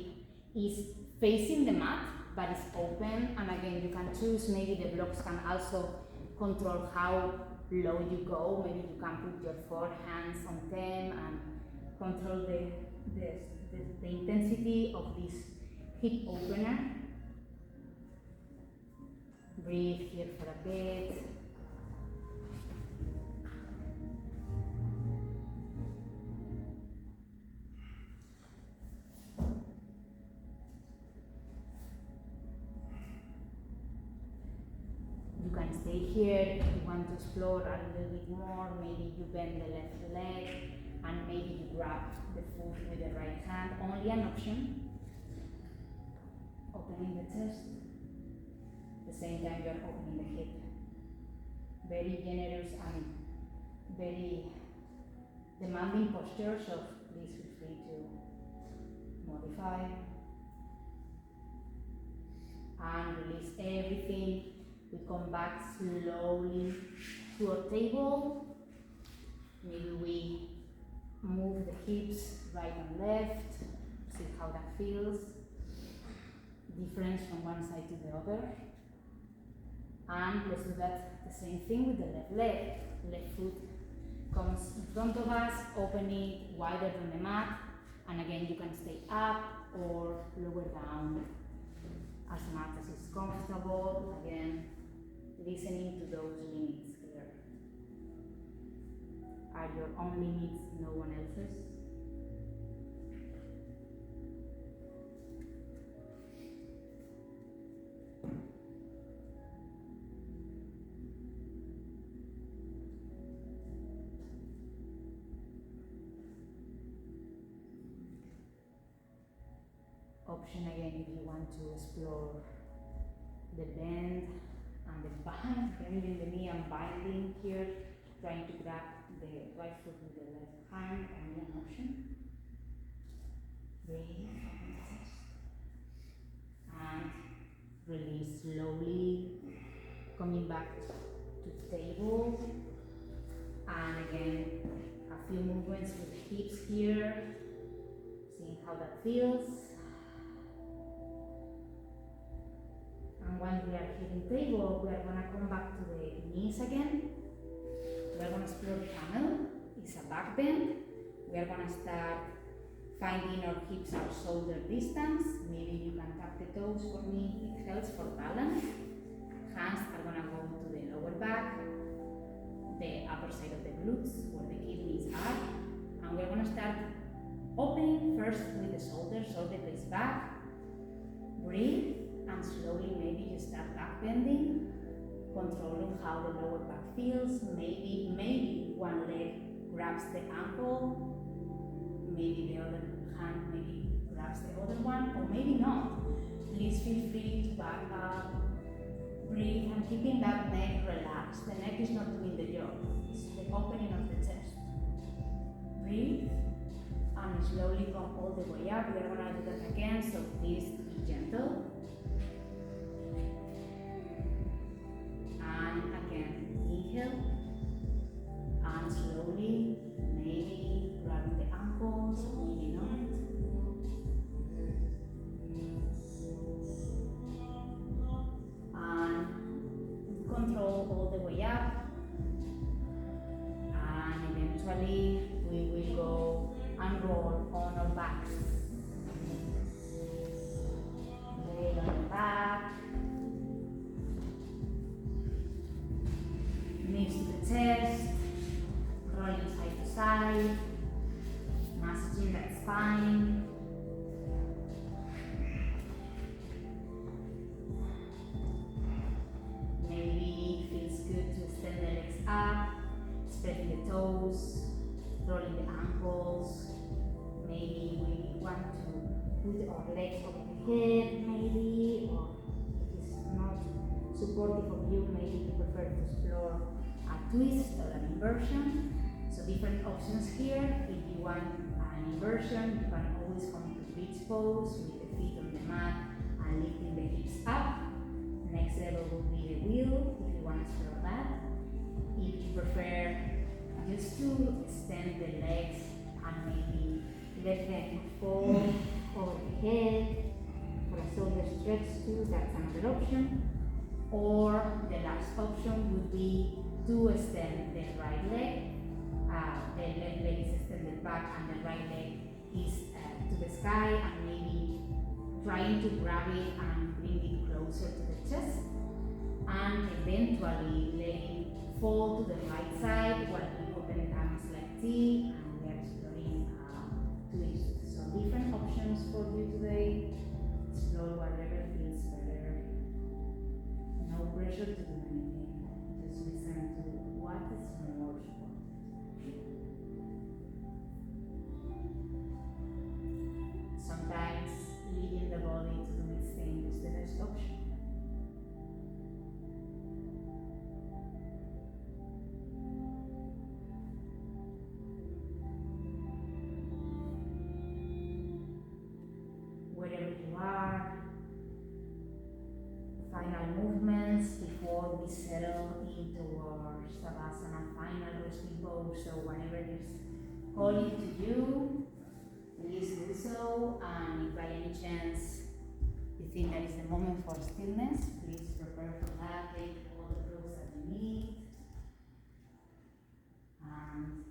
is facing the mat, but it's open. And again, you can choose, maybe the blocks can also control how low you go. Maybe you can put your forehands on them and control the intensity of this hip opener. Breathe here for a bit. You can stay here if you want to explore a little bit more. Maybe you bend the left leg and maybe you grab the foot with the right hand. Only an option. Opening the chest. At the same time you are opening the hip. Very generous and very demanding posture, so please feel free to modify. And release everything. We come back slowly to our table. Maybe we move the hips right and left. See how that feels. Difference from one side to the other. And let's do that the same thing with the left leg. Left foot comes in front of us, open it wider than the mat. And again, you can stay up or lower down as much as is comfortable. Again, listening to those limits here. Are your own limits, no one else's? Option again if you want to explore the bend and the bind, bending the knee and binding here, trying to grab the right foot with the left hand, only an option. Breathe, open the chest. And release slowly, coming back to the table. And again, a few movements with the hips here, seeing how that feels. And once we are here in table, we are going to come back to the knees again. We are going to explore the camel. It's a back bend. We are going to start finding our hips at shoulder distance. Maybe you can tap the toes for me. It helps for balance. Hands are going to go to the lower back, the upper side of the glutes, where the kidneys are. And we're going to start opening first with the shoulders, shoulder blades back. Breathe. And slowly maybe you start back bending, controlling how the lower back feels. Maybe one leg grabs the ankle, maybe the other hand maybe grabs the other one, or maybe not. Please feel free to back up, breathe, and keeping that neck relaxed. The neck is not doing the job, it's the opening of the chest. Breathe, and slowly come all the way up. We are going to do that again, so please be gentle. And again, inhale, and slowly, maybe grabbing the ankles, maybe not. And control all the way up. And eventually, we will go and roll on our backs. Lay on the back. Knees to the chest, rolling side to side, massaging that spine. Maybe it feels good to extend legs over the head, maybe, or if it's not supportive of you, maybe you prefer to explore a twist or an inversion. So different options here. If you want an inversion, you can always come to bridge pose with the feet on the mat and lifting the hips up. Next level will be the wheel, if you want to explore that. If you prefer just to extend the legs and maybe let them fall over the head for a shoulder stretch too, that's another option. Or the last option would be to extend the right leg. The left leg is extended back and the right leg is to the sky, and maybe trying to grab it and bring it closer to the chest, and eventually let it fall to the right side while we open the arms like T, and we are exploring twist. So different options for you today. Explore whatever feels better. No pressure to do anything. Just listen to what is more supportive. Sometimes leading the body to do its thing is the best option. Wherever you are, final movements before we settle into our Savasana final resting pose. So whenever is calling to you, please do so, and if by any chance you think that is the moment for stillness, please prepare for that. Take all the clothes that you need, and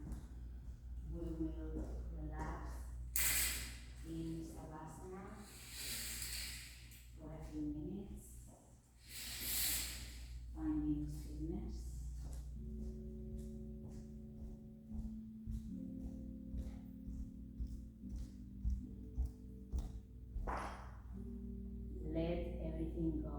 we will relax in Savasana for a few minutes, finding stillness. Let everything go.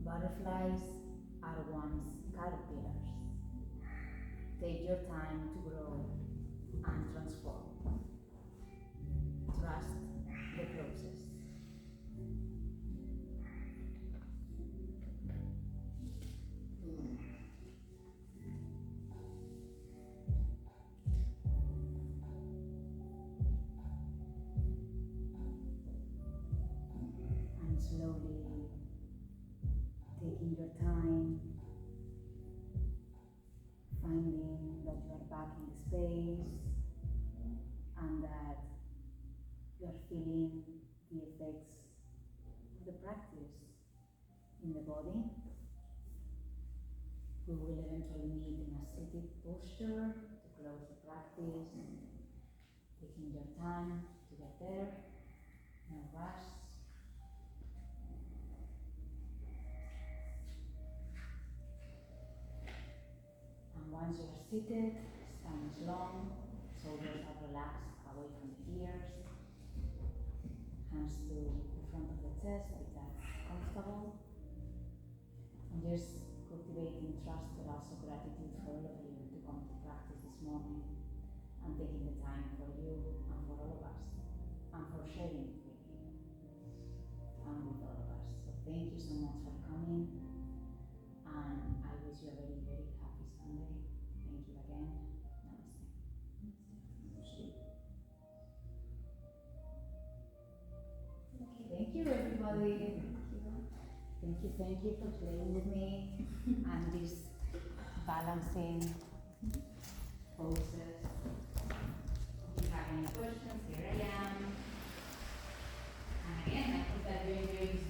Butterflies are once caterpillars. Take your time to grow and transform. Trust the process. And slowly taking your time, finding that you are back in the space and that you are feeling the effects of the practice in the body. We will eventually meet in a seated posture to close the practice, taking your time to get there, no rush. And once you are seated, spine is long, shoulders are relaxed away from the ears, hands to the front of the chest if that's comfortable. And just cultivating trust but also gratitude for all of you to come to practice this morning and taking the time for you and for all of us and for sharing it with you and with all of us. So thank you so much for coming, and I wish you a very, very happy Sunday. Thank you again. Namaste. Lovely. Thank you for playing with me and this balancing poses. If you have any questions, here I am. And again, I hope that you enjoy this